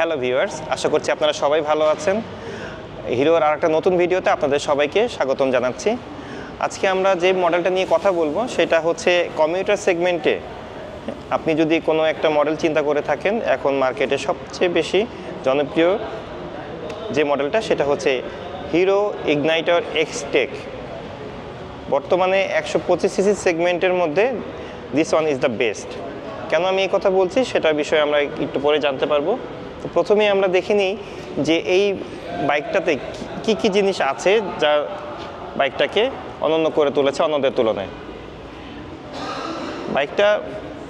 Hello viewers, আশা করছি আপনারা সবাই ভালো আছেন। হিরোর আরেকটা নতুন ভিডিওতে আপনাদের সবাইকে স্বাগতম জানাচ্ছি। আজকে আমরা যে মডেলটা নিয়ে কথা বলবো সেটা হচ্ছে কমিউটার সেগমেন্টে আপনি যদি কোনো একটা মডেল চিন্তা করে থাকেন, এখন মার্কেটে সবচেয়ে বেশি জনপ্রিয় যে মডেলটা সেটা হচ্ছে হিরো ইগনাইটর এক্সটেক। বর্তমানে 125 সিসি সেগমেন্টের মধ্যে this one is the best. কেন আমি এই কথা বলছি সেটার বিষয়ে আমরা একটু পরে জানতে পারবো। তো প্রথমেই আমরা দেখে নিই যে এই বাইকটাতে কি কি জিনিস আছে যা বাইকটাকে অনন্য করে তুলেছে অন্যদের তুলনায়। বাইকটা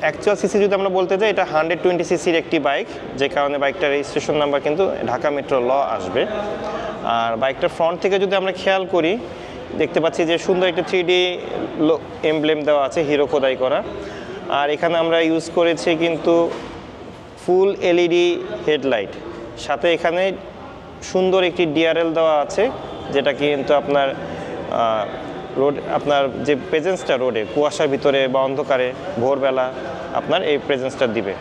অ্যাকচুয়াল সিসি যদি আমরা বলতে যাই, এটা 120 সিসির একটি বাইক, যে কারণে বাইকটার রেজিস্ট্রেশন নাম্বার কিন্তু ঢাকা মেট্রো ল আসবে। আর বাইকটার ফ্রন্ট থেকে যদি আমরা খেয়াল করি, দেখতে পাচ্ছি যে সুন্দর একটা 3D এমব্লেম দেওয়া আছে, হিরো খোদাই করা। আর এখানে আমরা ইউজ করেছি কিন্তু ফুল এলইডি হেডলাইট, সাথে এখানে সুন্দর একটি ডিআরএল দেওয়া আছে, যেটা কিন্তু আপনার আপনার যে প্রেজেন্সটা রোডে কুয়াশার ভিতরে বা অন্ধকারে ভোরবেলা আপনার এই প্রেজেন্সটা দিবে।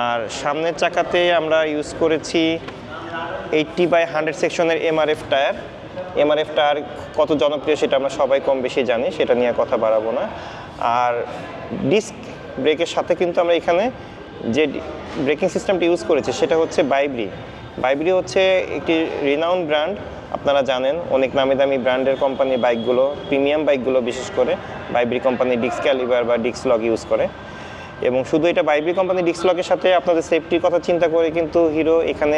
আর সামনের চাকাতে আমরা ইউজ করেছি 80/100 সেকশনের এমআরএফ টায়ার। এমআরএফ টায়ার কত জনপ্রিয় সেটা আমরা সবাই কম বেশি জানি, সেটা নিয়ে কথা বাড়াবো না। আর ডিস্ক ব্রেকের সাথে কিন্তু আমরা এখানে যে ব্রেকিং সিস্টেমটা ইউজ করেছি সেটা হচ্ছে বাইব্রি। বাইব্রি হচ্ছে একটি রিনাউন্ড ব্র্যান্ড, আপনারা জানেন অনেক নামি দামি ব্র্যান্ডের কোম্পানি বাইকগুলো, প্রিমিয়াম বাইকগুলো বিশেষ করে বাইব্রি কোম্পানি ডিস্ক ক্যালিবার বা ডিস্ক লক ইউজ করে। এবং শুধু এটা বাইব্রি কোম্পানি ডিস্ক লকের সাথে আপনাদের সেফটির কথা চিন্তা করে কিন্তু হিরো এখানে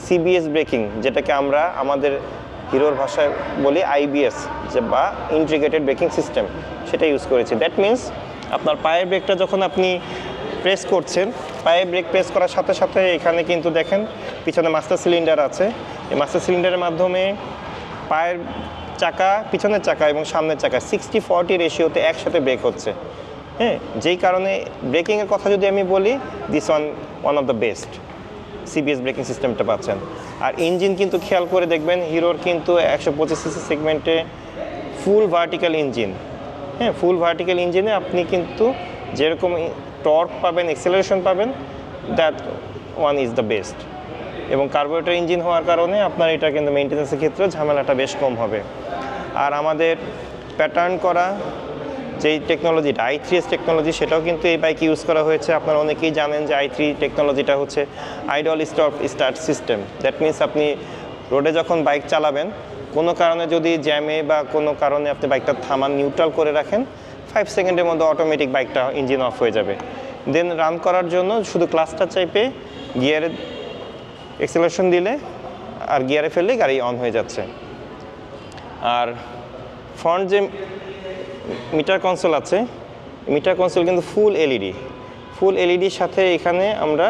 সিবিএস ব্রেকিং, যেটাকে আমরা আমাদের হিরোর ভাষায় বলি আইবিএস, যে বা ইন্টিগ্রেটেড ব্রেকিং সিস্টেম, সেটা ইউজ করেছি। দ্যাট মিনস আপনার পায়ের ব্রেকটা যখন আপনি প্রেস করছেন, পায়ে ব্রেক প্রেস করার সাথে সাথে এখানে কিন্তু দেখেন পিছনে মাস্টার সিলিন্ডার আছে। এই মাস্টার সিলিন্ডারের মাধ্যমে পায়ের চাকা, পিছনের চাকা এবং সামনের চাকা 60-40 রেশিওতে একসাথে ব্রেক হচ্ছে। হ্যাঁ, যেই কারণে ব্রেকিংয়ের কথা যদি আমি বলি, this one of the best CBS breaking সিস্টেমটা পাচ্ছেন। আর ইঞ্জিন কিন্তু খেয়াল করে দেখবেন, হিরোর কিন্তু 125 সিসি সেগমেন্টে ফুল ভার্টিক্যাল ইঞ্জিন। হ্যাঁ, ফুল ভার্টিক্যাল ইঞ্জিনে আপনি কিন্তু যেরকম টর্ক পাবেন, এক্সেলারেশন পাবেন, that one is the best. এবং কার্বোরেটর ইঞ্জিন হওয়ার কারণে আপনার এটা কিন্তু মেনটেন্যান্সের ক্ষেত্রে ঝামেলাটা বেশ কম হবে। আর আমাদের প্যাটার্ন করা যেই টেকনোলজিটা i3s টেকনোলজি, সেটাও কিন্তু এই বাইকে ইউজ করা হয়েছে। আপনারা অনেকেই জানেন যে i3 টেকনোলজিটা হচ্ছে idle stop start system. That means আপনি রোডে যখন বাইক চালাবেন, কোনো কারণে যদি জ্যামে বা কোনো কারণে আপনি বাইকটা থামান, নিউট্রাল করে রাখেন, 5 সেকেন্ডের মধ্যে অটোমেটিক বাইকটা ইঞ্জিন অফ হয়ে যাবে। দেন রান করার জন্য শুধু ক্লাচটা চাইপে গিয়ারে এক্সেলারেশন দিলে আর গিয়ারে ফেললে গাড়ি অন হয়ে যাচ্ছে। আর ফ্রন্ট যে মিটার কনসোল আছে, মিটার কনসোল কিন্তু ফুল এলইডির সাথে এখানে আমরা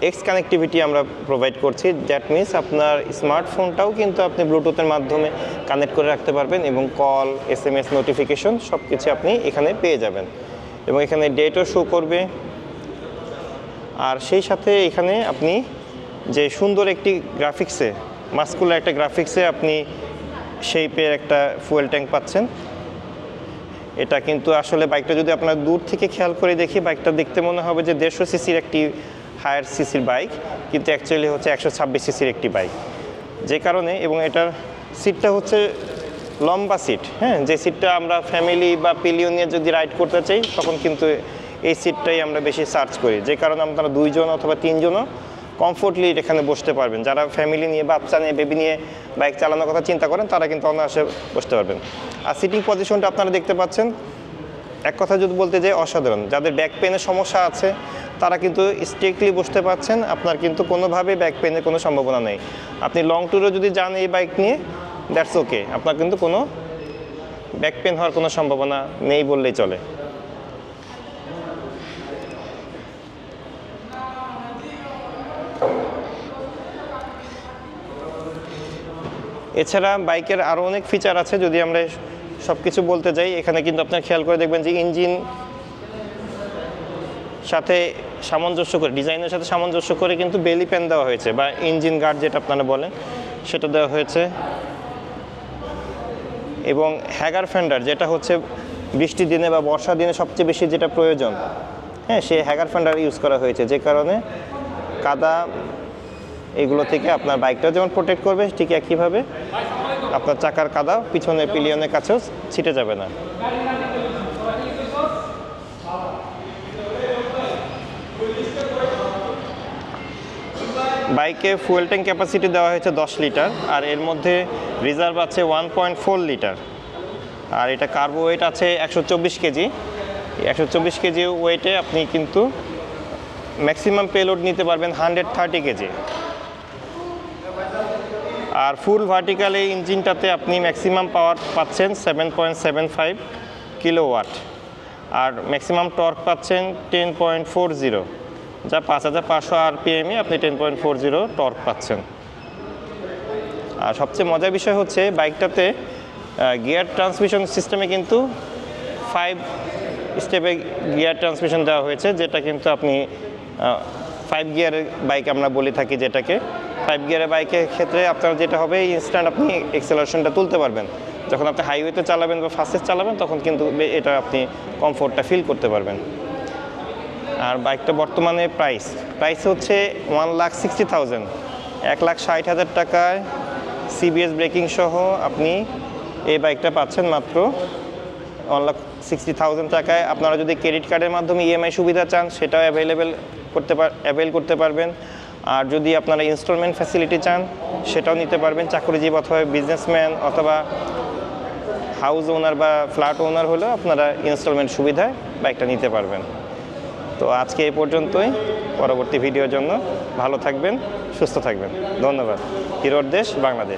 এক্স কানেক্টিভিটি আমরা প্রোভাইড করছি। দ্যাট মিনস আপনার স্মার্টফোনটাও কিন্তু আপনি ব্লুটুথের মাধ্যমে কানেক্ট করে রাখতে পারবেন এবং কল, SMS, নোটিফিকেশন সব কিছু আপনি এখানে পেয়ে যাবেন। এবং এখানে ডেটও শো করবে। আর সেই সাথে এখানে আপনি যে সুন্দর একটি গ্রাফিক্সে, মাস্কুলার একটা গ্রাফিক্সে আপনি শেপের একটা ফুয়েল ট্যাঙ্ক পাচ্ছেন। এটা কিন্তু আসলে বাইকটা যদি আপনার দূর থেকে খেয়াল করে দেখি, বাইকটা দেখতে মনে হবে যে 150 সিসির একটি হায়ার সিসির বাইক, কিন্তু অ্যাকচুয়ালি হচ্ছে 126 সিসির একটি বাইক। যে কারণে, এবং এটার সিটটা হচ্ছে লম্বা সিট। হ্যাঁ, যে সিটটা আমরা ফ্যামিলি বা পিলিয়ন নিয়ে যদি রাইড করতে চাই, তখন কিন্তু এই সিটটাই আমরা বেশি সার্চ করি। যে কারণে আপনারা 2 জন অথবা 3 জনও কমফোর্টলি এখানে বসতে পারবেন। যারা ফ্যামিলি নিয়ে, বাচ্চা নিয়ে, বেবি নিয়ে বাইক চালানোর কথা চিন্তা করেন, তারা কিন্তু অনায়াসে বসতে পারবেন। আর সিটিং পজিশনটা আপনারা দেখতে পাচ্ছেন, এক কথা যদি বলতে যাই অসাধারণ। যাদের ব্যাক পেনের সমস্যা আছে তারা কিন্তু স্ট্রিক্টলি বসতে পারছেন, আপনার কিন্তু কোনোভাবে ব্যাক পেনের কোনো সম্ভাবনা নেই। আপনি লং ট্যুরে যদি যান এই বাইক নিয়ে, দ্যাটস ওকে, আপনার কিন্তু কোনো ব্যাক পেন হওয়ার কোনো সম্ভাবনা নেই বললেই চলে। এছাড়া বাইকের আরও অনেক ফিচার আছে, যদি আমরা সব কিছু বলতে যাই। এখানে কিন্তু আপনার খেয়াল করে দেখবেন যে ইঞ্জিন সাথে সামঞ্জস্য করে, ডিজাইনের সাথে সামঞ্জস্য করে কিন্তু বেলি প্যান দেওয়া হয়েছে, বা ইঞ্জিন গার্ড যেটা আপনারা বলেন সেটা দেওয়া হয়েছে। এবং হ্যাগার ফেন্ডার, যেটা হচ্ছে বৃষ্টির দিনে বা বর্ষার দিনে সবচেয়ে বেশি যেটা প্রয়োজন, হ্যাঁ, সেই হ্যাগার ফেন্ডার ইউজ করা হয়েছে, যে কারণে কাদা এগুলো থেকে আপনার বাইকটা যেমন প্রোটেক্ট করবে, ঠিক একইভাবে আপনার চাকার কাদা পিছনের পিলিয়নের কাছেও ছিটে যাবে না। বাইকে ফুয়েল ট্যাঙ্ক ক্যাপাসিটি দেওয়া হয়েছে 10 লিটার, আর এর মধ্যে রিজার্ভ আছে 1.4 লিটার। আর এটা কার্বো ওয়েট আছে 124 কেজি। 124 কেজি ওয়েটে আপনি কিন্তু ম্যাক্সিমাম পেলোড নিতে পারবেন 130 কেজি। আর ফুল ভার্টিক্যাল এই ইঞ্জিনটাতে আপনি ম্যাক্সিমাম পাওয়ার পাচ্ছেন 7.75 কিলোওয়াট, আর ম্যাক্সিমাম টর্ক পাচ্ছেন 10.40, যা 5500 আরপিএমে আপনি 10.40 টর্ক পাচ্ছেন। আর সবচেয়ে মজার বিষয় হচ্ছে বাইকটাতে গিয়ার ট্রান্সমিশন সিস্টেমে কিন্তু 5 স্টেপে গিয়ার ট্রান্সমিশন দেওয়া হয়েছে, যেটা কিন্তু আপনি 5 গিয়ারের বাইক আমরা বলে থাকি যেটাকে। 5 গিয়ারের বাইকের ক্ষেত্রে আপনার যেটা হবে, ইনস্ট্যান্ট আপনি এক্সেলারেশনটা তুলতে পারবেন। যখন আপনি হাইওয়েতে চালাবেন বা ফাস্টেস্ট চালাবেন তখন কিন্তু এটা আপনি কমফোর্টটা ফিল করতে পারবেন। আর বাইকটা বর্তমানে প্রাইস হচ্ছে 1,60,000, 1,60,000 টাকায় সিবিএস ব্রেকিং সহ আপনি এই বাইকটা পাচ্ছেন মাত্র 1,60,000 টাকায়। আপনারা যদি ক্রেডিট কার্ডের মাধ্যমে ইএমআই সুবিধা চান সেটাও অ্যাভেল করতে পারবেন। আর যদি আপনারা ইনস্টলমেন্ট ফ্যাসিলিটি চান সেটাও নিতে পারবেন। চাকরিজীবী অথবা বিজনেসম্যান অথবা হাউস ওনার বা ফ্ল্যাট ওনার হলেও আপনারা ইনস্টলমেন্ট সুবিধায় বাইকটা নিতে পারবেন। তো আজকে এই পর্যন্তই। পরবর্তী ভিডিওর জন্য ভালো থাকবেন, সুস্থ থাকবেন। ধন্যবাদ। হিরোর দেশ, বাংলাদেশ।